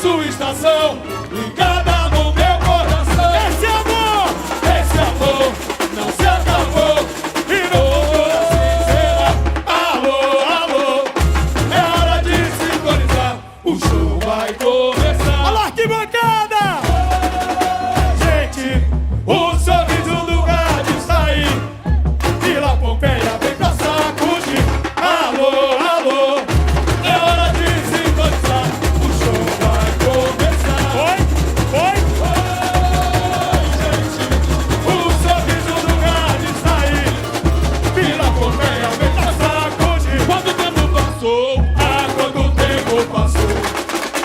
sua estação, ligada no meu coração. Esse amor não se acabou e no futuro assim será. Alô, alô, é hora de sintonizar, o show vai começar. Alô, arquibancada! Gente, o sorriso do rádio está aí, Vila Pompeia vem pra sacudir. Alô, alô, é hora de sintonizar, o show vai começar. Foi? Oi, gente, o sorriso do rádio está aí, Vila Pompeia vem pra sacudir. Quanto tempo passou? Ah, quanto tempo passou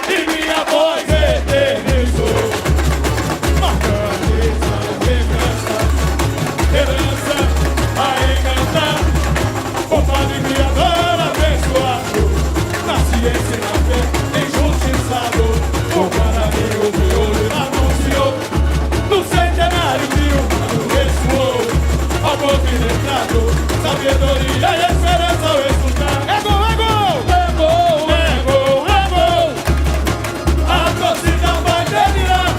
e minha voz eternizou, marcando essa lembrança, herança a encantar. O Padre Criador abençoado, na ciência e na fé injustiçado, o Guarani o olho anunciou, no centenário viu, quando ressoou, ao povo iletrado, sabedoria e esperança ao escutar. É gol, é gol! É gol, é gol, é gol! A torcida vai delirar,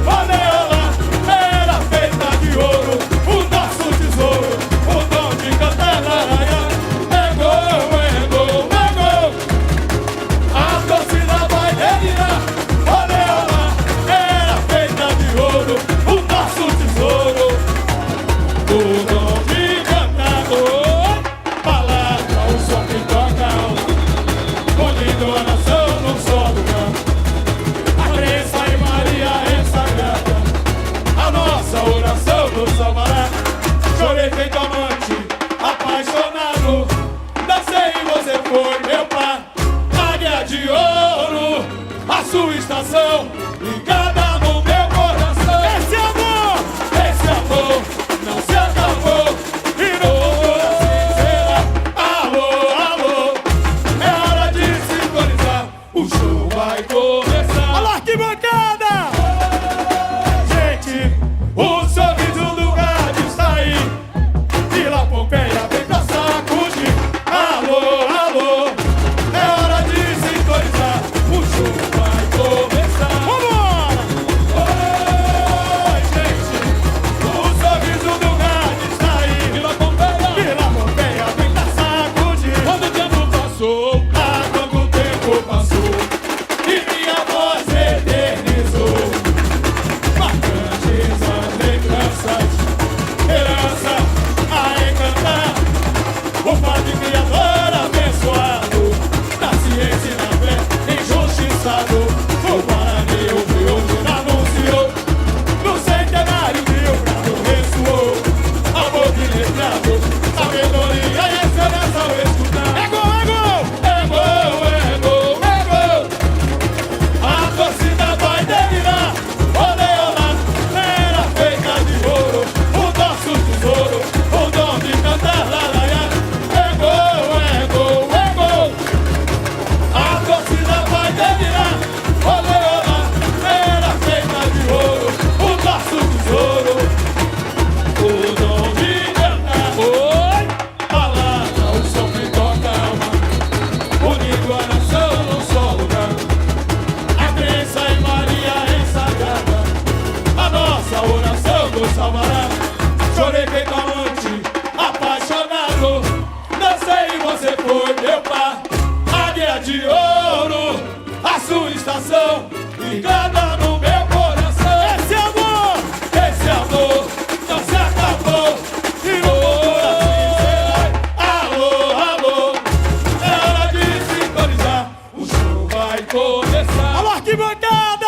olha lá, era feita de ouro, o nosso tesouro, o dom de cantar laraiá. É gol, é gol, é gol! A torcida vai delirar, olha lá, era feita de ouro, o nosso tesouro, o dom de cantar. Oi, palavra, o som que toca, unindo a nação num só lugar. A crença em Maria é sagrada, a nossa oração nos salvará. Chorei feito amante, apaixonado, dancei e você foi meu par. Águia de ouro, a sua estação, ligada no meu coração. Esse amor não se acabou e no futuro assim será. Alô, alô, é hora de sintonizar, o show vai começar. Alô, arquibancada! Gente, o sorriso do rádio está aí, Vila Pompeia vem pra sacudir. Alô, alô, é hora de sintonizar, o show vai começar. Vambora! Oi, gente, o sorriso do rádio está aí, Vila Pompeia vem pra sacudir. Quanto tempo passou? Ah, quanto tempo passou e minha voz eternizou, marcantes as lembranças, herança a encantar. O Padre Criador abençoado, na ciência e na fé injustiçado, o Guarani o hoje anunciou, no centenário Rio Bravo ressoou, amor de letrado, sabedoria e esperança ao escutar. É gol, é gol! É gol, é gol, é gol! A torcida vai delirar, olha lá, era feita de ouro, o nosso tesouro, o dom de cantar laraiá. É gol, é gol, é gol! A torcida vai delirar, olha lá, era feita de ouro, o nosso tesouro, o dom de cantar. Oi, palavra, o som que toca a alma, unindo a nação num só lugar. A crença em Maria é sagrada, a nossa oração nos salvará. Chorei feito amante, apaixonado, dancei e você foi meu par. Águia de ouro, a sua estação, ligada no meu coração. Esse amor não se acabou e no futuro assim será. Alô, alô, é hora de sintonizar, o show vai começar. Alô, arquibancada!